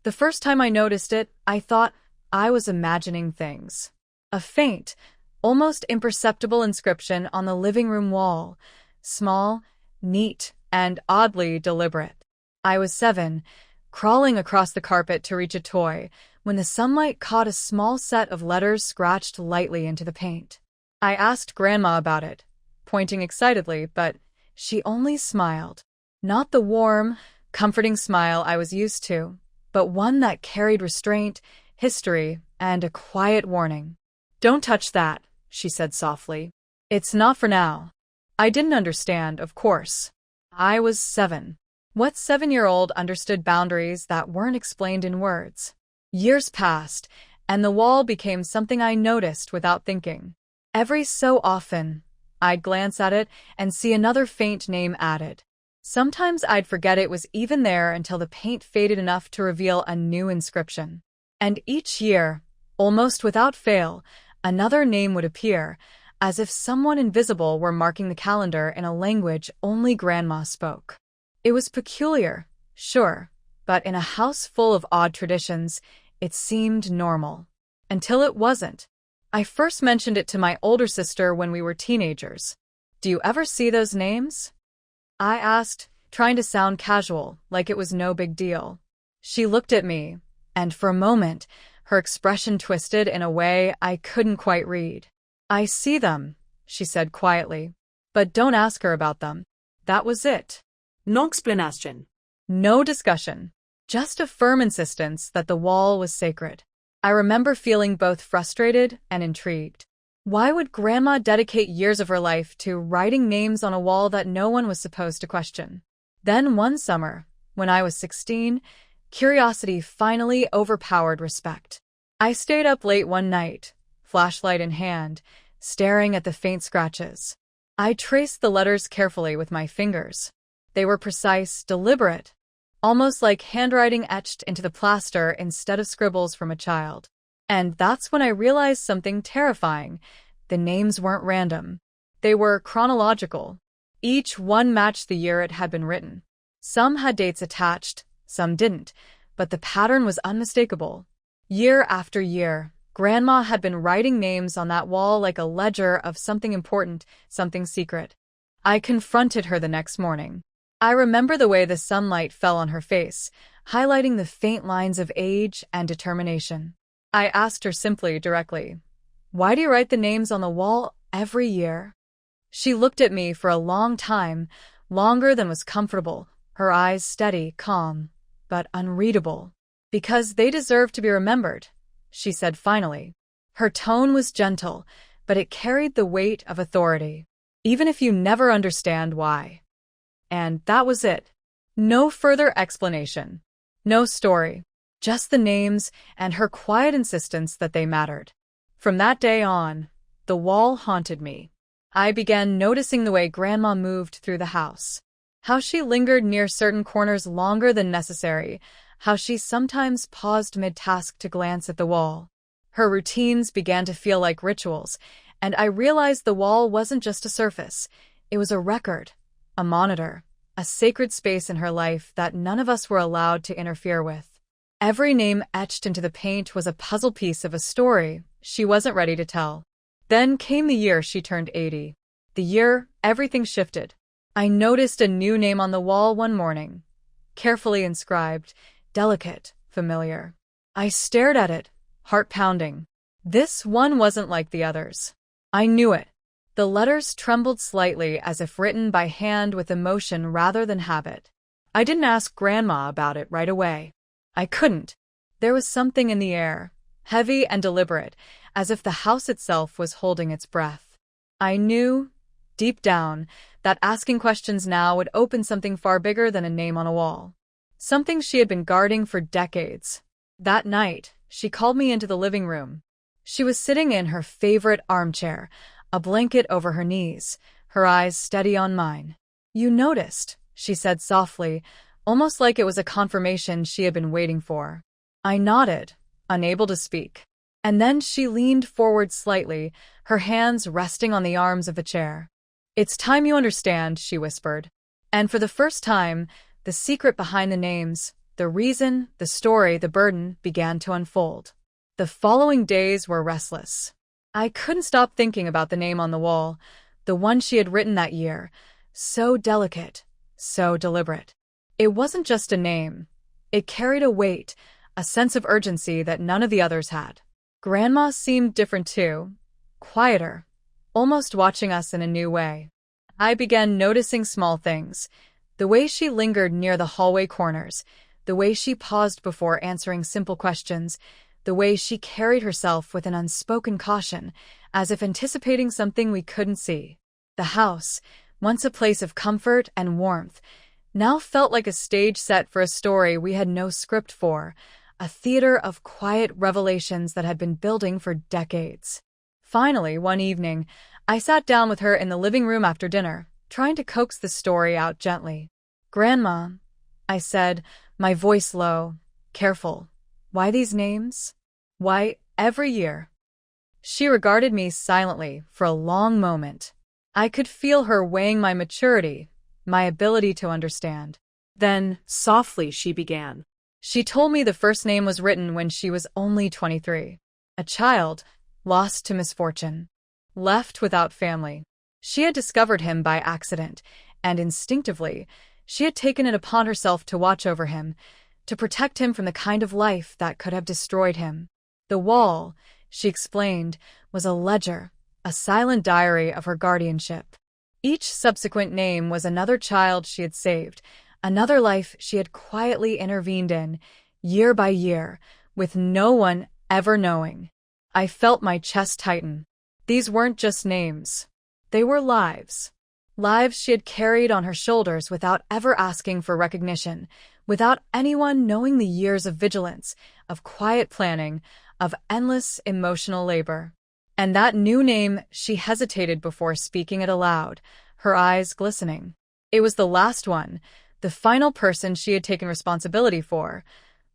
The first time I noticed it, I thought I was imagining things. A faint, almost imperceptible inscription on the living room wall, small, neat, and oddly deliberate. I was 7, crawling across the carpet to reach a toy, when the sunlight caught a small set of letters scratched lightly into the paint. I asked Grandma about it, pointing excitedly, but she only smiled. Not the warm, comforting smile I was used to, but one that carried restraint, history, and a quiet warning. "Don't touch that," she said softly. "It's not for now." I didn't understand, of course. I was 7. What 7-year-old understood boundaries that weren't explained in words? Years passed, and the wall became something I noticed without thinking. Every so often, I'd glance at it and see another faint name added. Sometimes I'd forget it was even there until the paint faded enough to reveal a new inscription. And each year, almost without fail, another name would appear, as if someone invisible were marking the calendar in a language only Grandma spoke. It was peculiar, sure, but in a house full of odd traditions, it seemed normal. Until it wasn't. I first mentioned it to my older sister when we were teenagers. "Do you ever see those names?" I asked, trying to sound casual, like it was no big deal. She looked at me, and for a moment, her expression twisted in a way I couldn't quite read. "I see them," she said quietly, "but don't ask her about them." That was it. No explanation. No discussion. Just a firm insistence that the wall was sacred. I remember feeling both frustrated and intrigued. Why would Grandma dedicate years of her life to writing names on a wall that no one was supposed to question? Then one summer, when I was 16, curiosity finally overpowered respect. I stayed up late one night, flashlight in hand, staring at the faint scratches. I traced the letters carefully with my fingers. They were precise, deliberate, almost like handwriting etched into the plaster instead of scribbles from a child. And that's when I realized something terrifying. The names weren't random. They were chronological. Each one matched the year it had been written. Some had dates attached, some didn't, but the pattern was unmistakable. Year after year, Grandma had been writing names on that wall like a ledger of something important, something secret. I confronted her the next morning. I remember the way the sunlight fell on her face, highlighting the faint lines of age and determination. I asked her simply, directly, "Why do you write the names on the wall every year?" She looked at me for a long time, longer than was comfortable, her eyes steady, calm, but unreadable. "Because they deserve to be remembered," she said finally. Her tone was gentle, but it carried the weight of authority, even if you never understand why. And that was it. No further explanation. No story. Just the names and her quiet insistence that they mattered. From that day on, the wall haunted me. I began noticing the way Grandma moved through the house. How she lingered near certain corners longer than necessary. How she sometimes paused mid-task to glance at the wall. Her routines began to feel like rituals, and I realized the wall wasn't just a surface. It was a record. A monitor, a sacred space in her life that none of us were allowed to interfere with. Every name etched into the paint was a puzzle piece of a story she wasn't ready to tell. Then came the year she turned 80. The year everything shifted. I noticed a new name on the wall one morning, carefully inscribed, delicate, familiar. I stared at it, heart pounding. This one wasn't like the others. I knew it. The letters trembled slightly as if written by hand with emotion rather than habit. I didn't ask Grandma about it right away. I couldn't. There was something in the air, heavy and deliberate, as if the house itself was holding its breath. I knew, deep down, that asking questions now would open something far bigger than a name on a wall. Something she had been guarding for decades. That night, she called me into the living room. She was sitting in her favorite armchair, a blanket over her knees, her eyes steady on mine. "You noticed," she said softly, almost like it was a confirmation she had been waiting for. I nodded, unable to speak. And then she leaned forward slightly, her hands resting on the arms of the chair. "It's time you understand," she whispered. And for the first time, the secret behind the names, The reason, the story, the burden began to unfold. The following days were restless. I couldn't stop thinking about the name on the wall, the one she had written that year. So delicate, so deliberate. It wasn't just a name. It carried a weight, a sense of urgency that none of the others had. Grandma seemed different too, quieter, almost watching us in a new way. I began noticing small things, the way she lingered near the hallway corners, the way she paused before answering simple questions, the way she carried herself with an unspoken caution, as if anticipating something we couldn't see. The house, once a place of comfort and warmth, now felt like a stage set for a story we had no script for, a theater of quiet revelations that had been building for decades. Finally, one evening, I sat down with her in the living room after dinner, trying to coax the story out gently. "Grandma," I said, my voice low, careful, "why these names? Why every year?" She regarded me silently for a long moment. I could feel her weighing my maturity, my ability to understand. Then, softly, she began. She told me the first name was written when she was only 23. A child, lost to misfortune, left without family. She had discovered him by accident, and instinctively, she had taken it upon herself to watch over him, to protect him from the kind of life that could have destroyed him. The wall, she explained, was a ledger, a silent diary of her guardianship. Each subsequent name was another child she had saved, another life she had quietly intervened in, year by year, with no one ever knowing. I felt my chest tighten. These weren't just names. They were lives. Lives she had carried on her shoulders without ever asking for recognition, without anyone knowing the years of vigilance, of quiet planning, of endless emotional labor. And that new name, she hesitated before speaking it aloud, her eyes glistening. It was the last one, the final person she had taken responsibility for,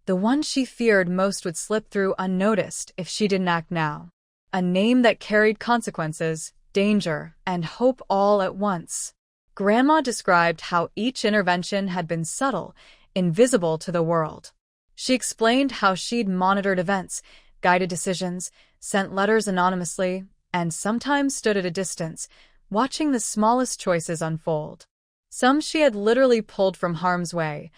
the one she feared most would slip through unnoticed if she didn't act now. A name that carried consequences, danger, and hope all at once. Grandma described how each intervention had been subtle, invisible to the world. She explained how she'd monitored events, guided decisions, sent letters anonymously, and sometimes stood at a distance, watching the smallest choices unfold. Some she had literally pulled from harm's way,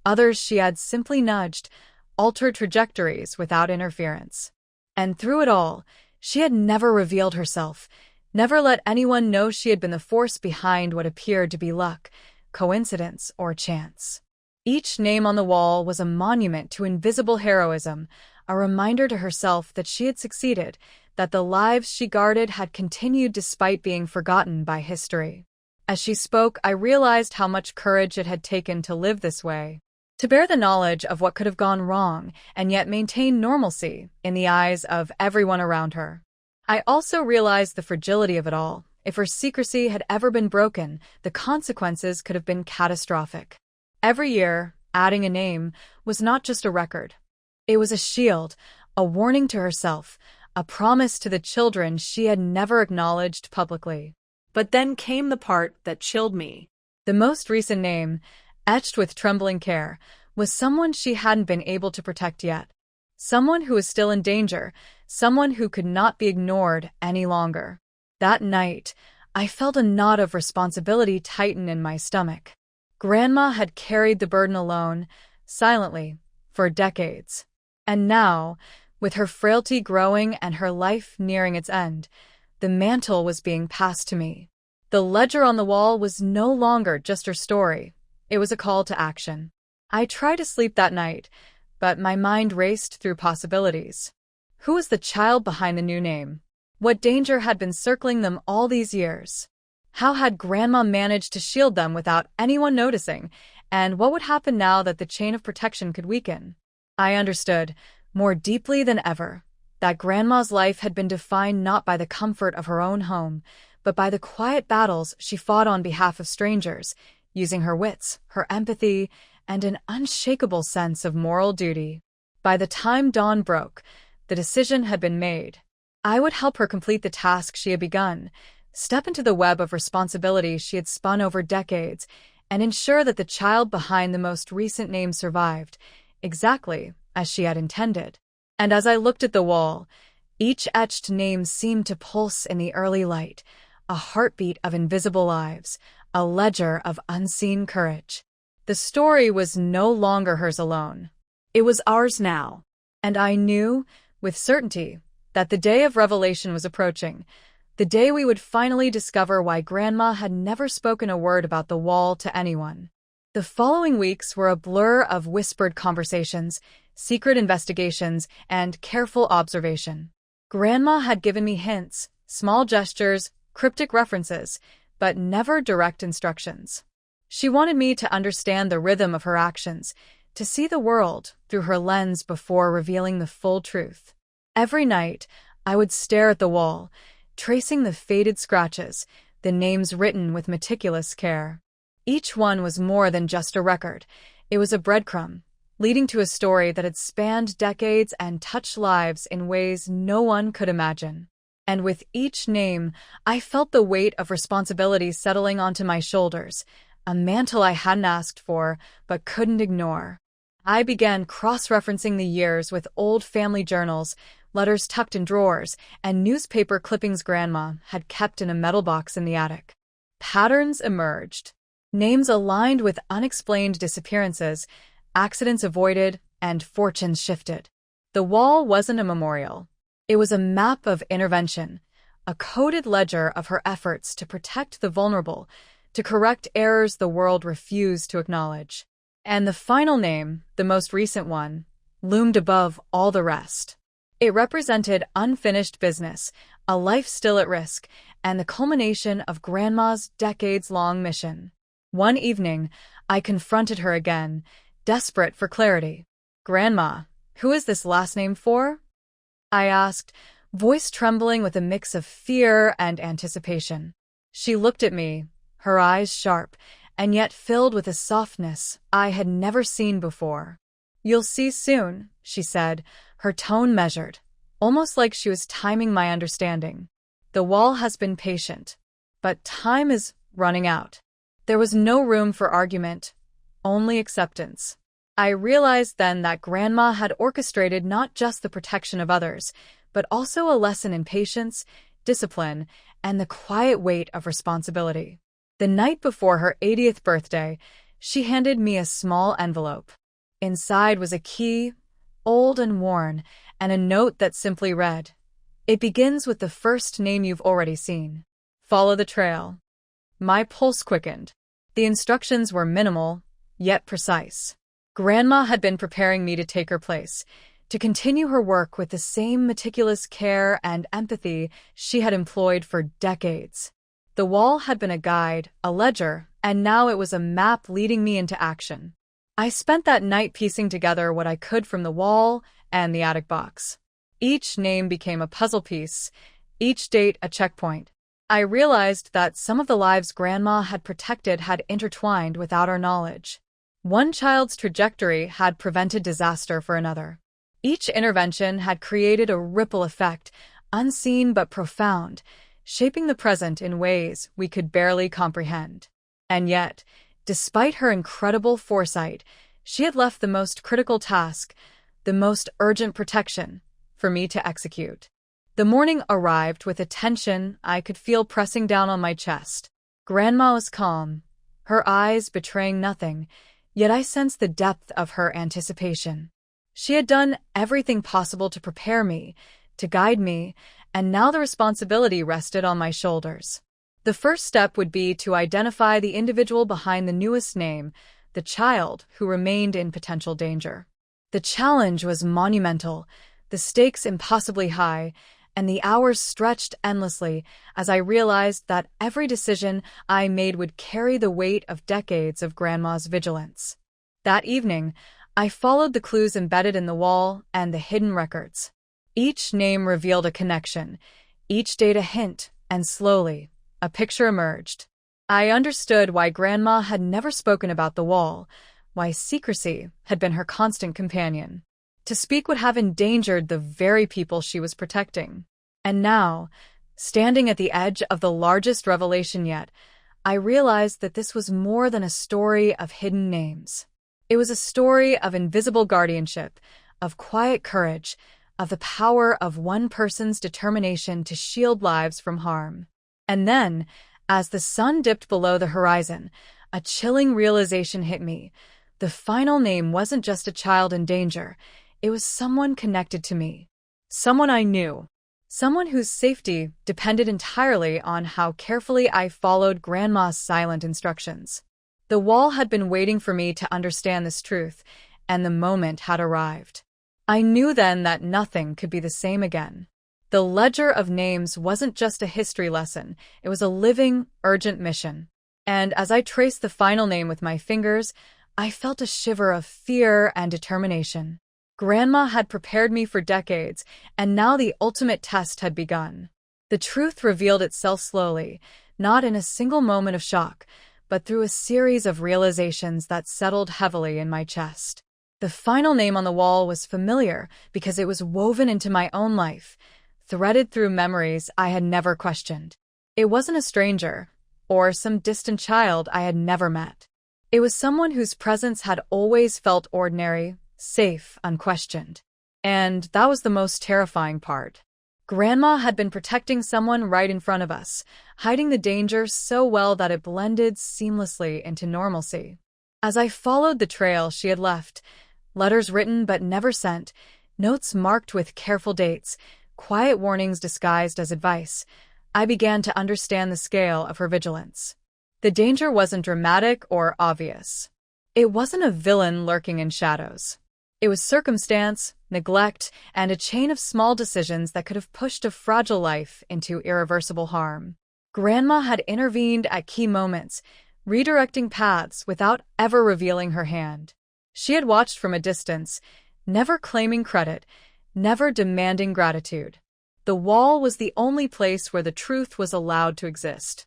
others she had simply nudged, altered trajectories without interference. And through it all, she had never revealed herself, never let anyone know she had been the force behind what appeared to be luck, coincidence, or chance. Each name on the wall was a monument to invisible heroism, a reminder to herself that she had succeeded, that the lives she guarded had continued despite being forgotten by history. As she spoke, I realized how much courage it had taken to live this way, to bear the knowledge of what could have gone wrong and yet maintain normalcy in the eyes of everyone around her. I also realized the fragility of it all. If her secrecy had ever been broken, the consequences could have been catastrophic. Every year, adding a name was not just a record. It was a shield, a warning to herself, a promise to the children she had never acknowledged publicly. But then came the part that chilled me. The most recent name, etched with trembling care, was someone she hadn't been able to protect yet. Someone who was still in danger, someone who could not be ignored any longer. That night, I felt a knot of responsibility tighten in my stomach. Grandma had carried the burden alone, silently, for decades. And now, with her frailty growing and her life nearing its end, the mantle was being passed to me. The ledger on the wall was no longer just her story. It was a call to action. I tried to sleep that night, but my mind raced through possibilities. Who was the child behind the new name? What danger had been circling them all these years? How had Grandma managed to shield them without anyone noticing? And what would happen now that the chain of protection could weaken? I understood, more deeply than ever, that Grandma's life had been defined not by the comfort of her own home, but by the quiet battles she fought on behalf of strangers, using her wits, her empathy, and an unshakable sense of moral duty. By the time dawn broke, the decision had been made. I would help her complete the task she had begun, step into the web of responsibility she had spun over decades, and ensure that the child behind the most recent name survived, exactly as she had intended. And as I looked at the wall, each etched name seemed to pulse in the early light, a heartbeat of invisible lives, a ledger of unseen courage. The story was no longer hers alone. It was ours now. And I knew, with certainty, that the day of revelation was approaching, the day we would finally discover why Grandma had never spoken a word about the wall to anyone. The following weeks were a blur of whispered conversations, secret investigations, and careful observation. Grandma had given me hints, small gestures, cryptic references, but never direct instructions. She wanted me to understand the rhythm of her actions, to see the world through her lens before revealing the full truth. Every night, I would stare at the wall, tracing the faded scratches, the names written with meticulous care. Each one was more than just a record. It was a breadcrumb, leading to a story that had spanned decades and touched lives in ways no one could imagine. And with each name, I felt the weight of responsibility settling onto my shoulders, a mantle I hadn't asked for but couldn't ignore. I began cross-referencing the years with old family journals, letters tucked in drawers, and newspaper clippings Grandma had kept in a metal box in the attic. Patterns emerged. Names aligned with unexplained disappearances, accidents avoided, and fortunes shifted. The wall wasn't a memorial. It was a map of intervention, a coded ledger of her efforts to protect the vulnerable, to correct errors the world refused to acknowledge. And the final name, the most recent one, loomed above all the rest. It represented unfinished business, a life still at risk, and the culmination of Grandma's decades-long mission. One evening, I confronted her again, desperate for clarity. "Grandma, who is this last name for?" I asked, voice trembling with a mix of fear and anticipation. She looked at me, her eyes sharp, and yet filled with a softness I had never seen before. "You'll see soon," she said, her tone measured, almost like she was timing my understanding. "The wall has been patient, but time is running out." There was no room for argument, only acceptance. I realized then that Grandma had orchestrated not just the protection of others, but also a lesson in patience, discipline, and the quiet weight of responsibility. The night before her 80th birthday, she handed me a small envelope. Inside was a key, old and worn, and a note that simply read, "It begins with the first name you've already seen. Follow the trail." My pulse quickened. The instructions were minimal, yet precise. Grandma had been preparing me to take her place, to continue her work with the same meticulous care and empathy she had employed for decades. The wall had been a guide, a ledger, and now it was a map leading me into action. I spent that night piecing together what I could from the wall and the attic box. Each name became a puzzle piece, each date a checkpoint. I realized that some of the lives Grandma had protected had intertwined without our knowledge. One child's trajectory had prevented disaster for another. Each intervention had created a ripple effect, unseen but profound, shaping the present in ways we could barely comprehend. And yet, despite her incredible foresight, she had left the most critical task, the most urgent protection, for me to execute. The morning arrived with a tension I could feel pressing down on my chest. Grandma was calm, her eyes betraying nothing, yet I sensed the depth of her anticipation. She had done everything possible to prepare me, to guide me, and now the responsibility rested on my shoulders. The first step would be to identify the individual behind the newest name, the child who remained in potential danger. The challenge was monumental, the stakes impossibly high, and the hours stretched endlessly as I realized that every decision I made would carry the weight of decades of Grandma's vigilance. That evening, I followed the clues embedded in the wall and the hidden records. Each name revealed a connection, each date a hint, and slowly, a picture emerged. I understood why Grandma had never spoken about the wall, why secrecy had been her constant companion. To speak would have endangered the very people she was protecting. And now, standing at the edge of the largest revelation yet, I realized that this was more than a story of hidden names. It was a story of invisible guardianship, of quiet courage, of the power of one person's determination to shield lives from harm. And then, as the sun dipped below the horizon, a chilling realization hit me. The final name wasn't just a child in danger, it was someone connected to me. Someone I knew. Someone whose safety depended entirely on how carefully I followed Grandma's silent instructions. The wall had been waiting for me to understand this truth, and the moment had arrived. I knew then that nothing could be the same again. The ledger of names wasn't just a history lesson, it was a living, urgent mission. And as I traced the final name with my fingers, I felt a shiver of fear and determination. Grandma had prepared me for decades, and now the ultimate test had begun. The truth revealed itself slowly, not in a single moment of shock, but through a series of realizations that settled heavily in my chest. The final name on the wall was familiar because it was woven into my own life, threaded through memories I had never questioned. It wasn't a stranger, or some distant child I had never met. It was someone whose presence had always felt ordinary, safe, unquestioned. And that was the most terrifying part. Grandma had been protecting someone right in front of us, hiding the danger so well that it blended seamlessly into normalcy. As I followed the trail she had left, letters written but never sent, notes marked with careful dates, quiet warnings disguised as advice, I began to understand the scale of her vigilance. The danger wasn't dramatic or obvious. It wasn't a villain lurking in shadows. It was circumstance, neglect, and a chain of small decisions that could have pushed a fragile life into irreversible harm. Grandma had intervened at key moments, redirecting paths without ever revealing her hand. She had watched from a distance, never claiming credit, never demanding gratitude. The wall was the only place where the truth was allowed to exist.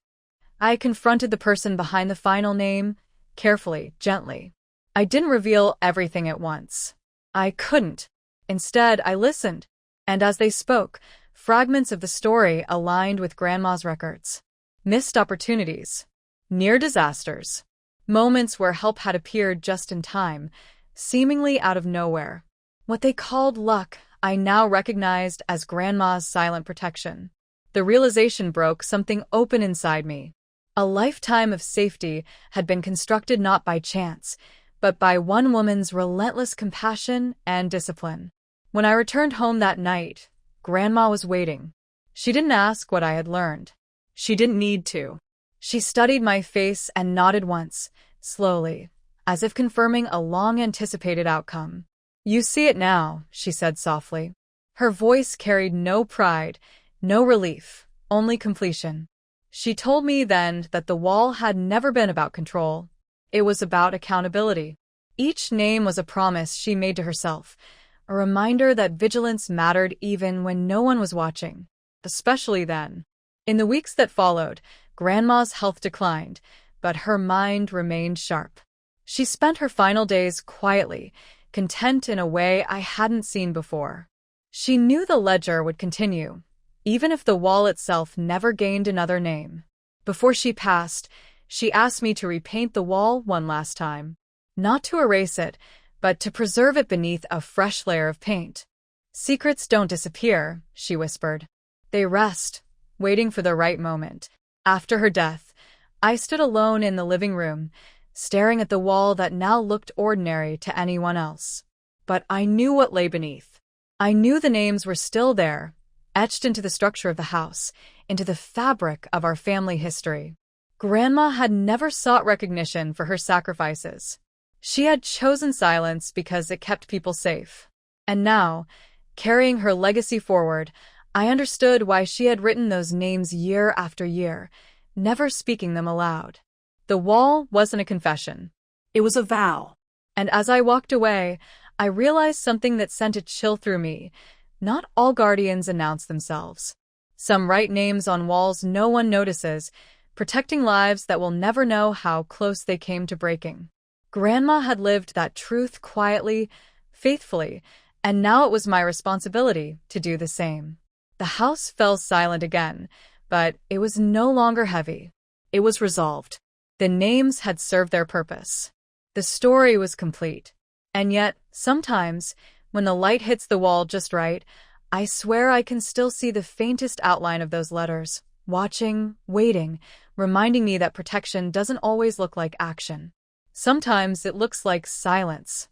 I confronted the person behind the final name, carefully, gently. I didn't reveal everything at once. I couldn't. Instead, I listened, and as they spoke, fragments of the story aligned with Grandma's records. Missed opportunities, near disasters, moments where help had appeared just in time, seemingly out of nowhere. What they called luck, I now recognized as Grandma's silent protection. The realization broke something open inside me. A lifetime of safety had been constructed not by chance, but by one woman's relentless compassion and discipline. When I returned home that night, Grandma was waiting. She didn't ask what I had learned. She didn't need to. She studied my face and nodded once, slowly, as if confirming a long-anticipated outcome. "You see it now," she said softly. Her voice carried no pride, no relief, only completion. She told me then that the wall had never been about control. It was about accountability. Each name was a promise she made to herself, a reminder that vigilance mattered even when no one was watching, especially then. In the weeks that followed, Grandma's health declined, but her mind remained sharp. She spent her final days quietly, content in a way I hadn't seen before. She knew the ledger would continue, even if the wall itself never gained another name. Before she passed, she asked me to repaint the wall one last time. Not to erase it, but to preserve it beneath a fresh layer of paint. "Secrets don't disappear," she whispered. "They rest, waiting for the right moment." After her death, I stood alone in the living room, staring at the wall that now looked ordinary to anyone else. But I knew what lay beneath. I knew the names were still there, etched into the structure of the house, into the fabric of our family history. Grandma had never sought recognition for her sacrifices. She had chosen silence because it kept people safe. And now, carrying her legacy forward, I understood why she had written those names year after year, never speaking them aloud. The wall wasn't a confession. It was a vow. And as I walked away, I realized something that sent a chill through me. Not all guardians announce themselves. Some write names on walls no one notices, protecting lives that will never know how close they came to breaking. Grandma had lived that truth quietly, faithfully, and now it was my responsibility to do the same. The house fell silent again, but it was no longer heavy. It was resolved. The names had served their purpose. The story was complete. And yet, sometimes, when the light hits the wall just right, I swear I can still see the faintest outline of those letters, watching, waiting, reminding me that protection doesn't always look like action. Sometimes it looks like silence,